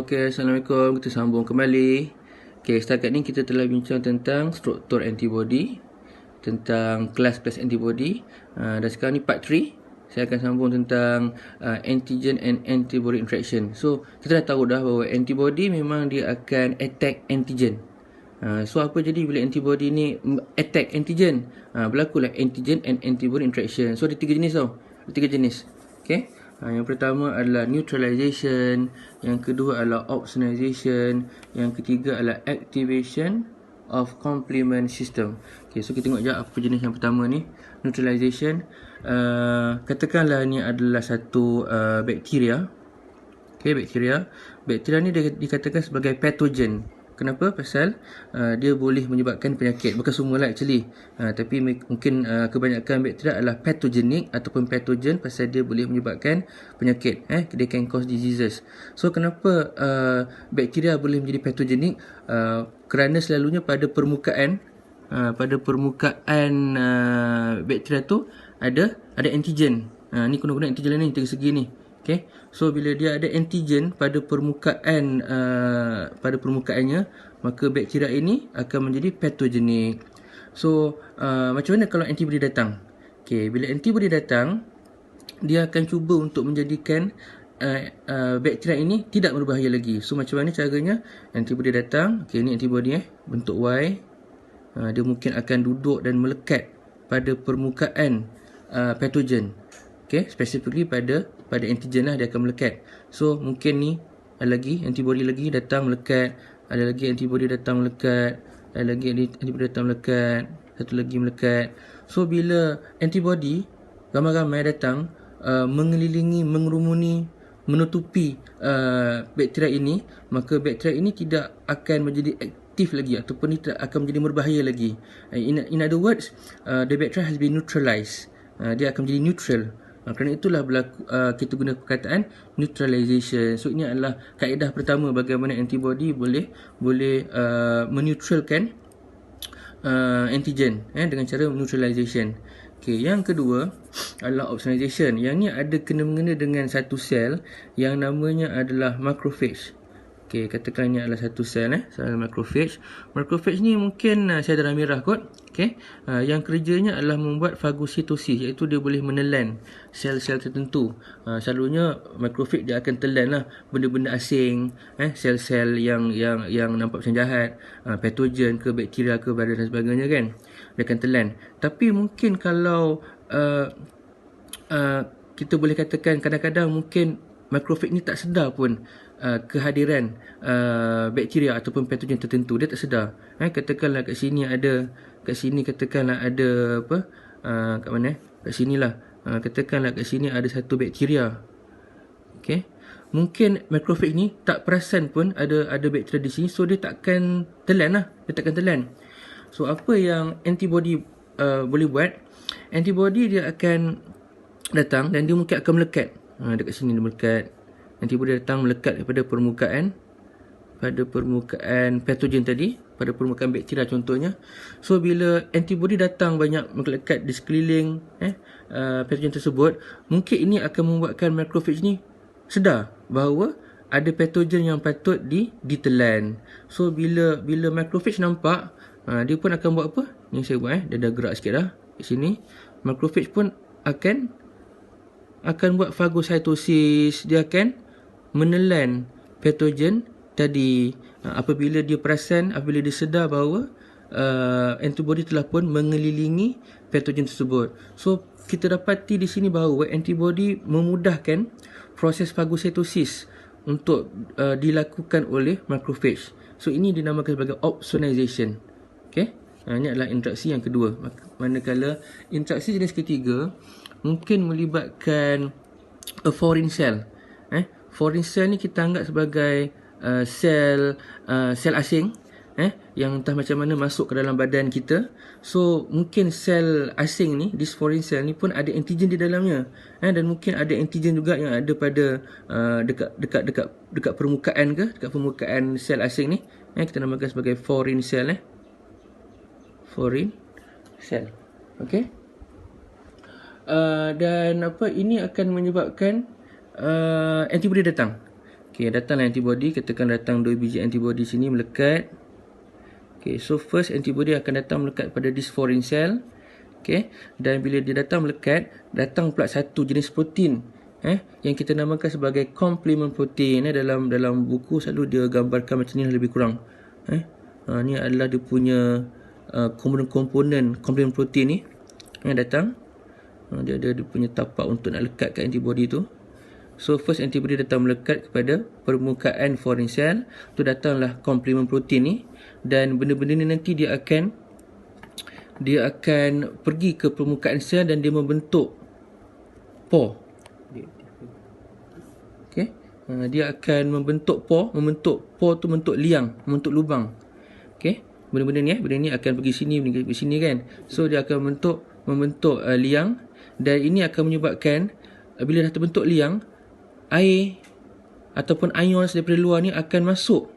Okey, Assalamualaikum. Kita sambung kembali. Okey, setakat ni kita telah bincang tentang struktur antibody, tentang kelas-kelas antibody. Dan sekarang ni part 3. Saya akan sambung tentang antigen and antibody interaction. So, kita dah tahu dah bahawa antibody memang dia akan attack antigen. So, apa jadi bila antibody ni attack antigen? Berlakulah antigen and antibody interaction. So, ada 3 jenis tau. Ada 3 jenis. Okey. Yang pertama adalah neutralization, yang kedua adalah opsonization, yang ketiga adalah activation of complement system. Okay, so kita tengok je apa jenis yang pertama ni, neutralization. Katakanlah ni adalah satu bakteria. Okay, bakteria. Bakteria ni dikatakan sebagai pathogen. Kenapa? Pasal dia boleh menyebabkan penyakit. Bukan semualah actually. Tapi mungkin kebanyakan bakteria adalah pathogenic ataupun pathogen pasal dia boleh menyebabkan penyakit. They can cause diseases. So kenapa bakteria boleh menjadi pathogenic? Kerana selalunya pada permukaan bakteria tu ada antigen. Ni guna antigen ni, tiga segi ni. Okay. So bila dia ada antigen pada permukaannya, maka bakteria ini akan menjadi patogenik. So macam mana kalau antibody datang? Okay, bila antibody datang, dia akan cuba untuk menjadikan bakteria ini tidak berbahaya lagi. So macam mana caranya? Antibody datang. Okay, ni antibody bentuk Y. Dia mungkin akan duduk dan melekat pada permukaan patogen. Okay, specifically pada antigen lah dia akan melekat. So mungkin ni ada lagi antibody lagi datang melekat, ada lagi antibody datang melekat, ada lagi antibody datang melekat, satu lagi melekat. So bila antibody ramai-ramai datang mengelilingi, mengerumuni, menutupi bakteria ini, maka bakteria ini tidak akan menjadi aktif lagi ataupun tidak akan menjadi berbahaya lagi. In other words, the bacteria has been neutralized. Dia akan menjadi neutral. Kerana itulah berlaku, kita guna perkataan neutralization. So ini adalah kaedah pertama bagaimana antibody boleh meneutralkan antigen dengan cara neutralization. Okay, yang kedua adalah opsonization. Yang ni ada kena-mengena dengan satu sel yang namanya adalah macrophage. Okay, katakan ni adalah satu sel sel macrophage. Macrophage ni mungkin saya darah merah kot. Okay, yang kerjanya adalah membuat fagositosis, iaitu dia boleh menelan sel-sel tertentu. Selalunya macrophage dia akan telan lah benda-benda asing, sel-sel yang nampak macam jahat, patogen ke, bakteria ke, badan dan sebagainya kan. Dia akan telan. Tapi mungkin kalau kita boleh katakan kadang-kadang mungkin macrophage ni tak sedar pun kehadiran bakteria ataupun patogen tertentu. Dia tak sedar. Katakanlah kat sini katakanlah ada apa? Kat mana? Kat sinilah. Katakanlah kat sini ada satu bakteria. Okey. Mungkin macrophage ni tak perasan pun ada bakteria di sini, so dia takkan telan lah. Dia takkan telan. So apa yang antibody boleh buat? Antibody dia akan datang dan dia mungkin akan melekat. Dekat sini dia melekat. Antibody datang melekat pada permukaan patogen tadi, pada permukaan bakteria contohnya. So bila antibody datang banyak melekat di sekeliling patogen tersebut, mungkin ini akan membuatkan macrophage ni sedar bahawa ada patogen yang patut ditelan. So bila macrophage nampak, dia pun akan buat apa? Ni saya buat dia dah gerak sikit dah kat sini. Macrophage pun akan buat fagositosis. Dia akan menelan patogen tadi. Apabila dia perasan, apabila dia sedar bahawa antibody telah pun mengelilingi patogen tersebut. So kita dapati di sini bahawa antibody memudahkan proses fagositosis untuk dilakukan oleh macrophage. So ini dinamakan sebagai opsonization. Okay? Ini adalah interaksi yang kedua. Manakala interaksi jenis ketiga mungkin melibatkan a foreign cell. Foreign cell ni kita anggap sebagai sel asing yang entah macam mana masuk ke dalam badan kita. So mungkin sel asing ni, this foreign cell ni pun ada antigen di dalamnya, dan mungkin ada antigen juga yang ada pada dekat permukaan sel asing ni. Kita namakan sebagai foreign cell. Foreign cell. Okey. Dan ini akan menyebabkan antibody datang. Okay, datanglah antibody. Katakan datang 2 biji antibody sini melekat. Okay, so first antibody akan datang melekat pada this foreign cell. Okay, dan bila dia datang melekat, datang pula satu jenis protein yang kita namakan sebagai complement protein. Dalam buku selalu dia gambarkan macam ni lebih kurang. Ni adalah dia punya komponen complement protein ni yang datang. Dia ada dia punya tapak untuk nak lekatkan antibody tu. So first antibody datang melekat kepada permukaan foreign cell, tu datanglah complement protein ni, dan benda-benda ni nanti dia akan pergi ke permukaan sel dan dia membentuk pore. Okey, dia akan membentuk pore tu membentuk liang, membentuk lubang. Okey, benda-benda ni akan pergi sini, pergi sini kan. So dia akan membentuk liang, dan ini akan menyebabkan bila dah terbentuk liang, air ataupun ions daripada luar ni akan masuk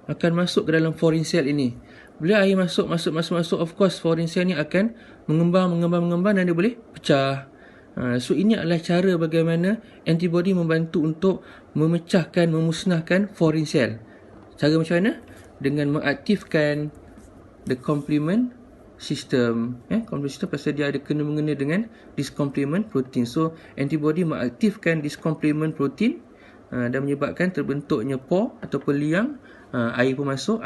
ke dalam foreign cell ini. Bila air masuk, of course foreign cell ni akan mengembang dan dia boleh pecah. So ini adalah cara bagaimana antibody membantu untuk memecahkan, memusnahkan foreign cell. Cara macam mana? Dengan mengaktifkan the complement system. Complement system pasal dia ada kena-mengena dengan this complement protein. So antibody mengaktifkan this complement protein dan menyebabkan terbentuknya pore ataupun liang. Air pun masuk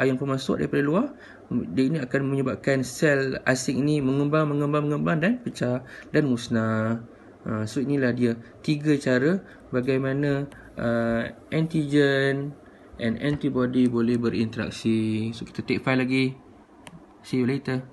daripada luar. Dia ini akan menyebabkan sel asing ini mengembang dan pecah dan musnah. So inilah dia 3 cara bagaimana antigen and antibody boleh berinteraksi. So kita take file lagi. See you later.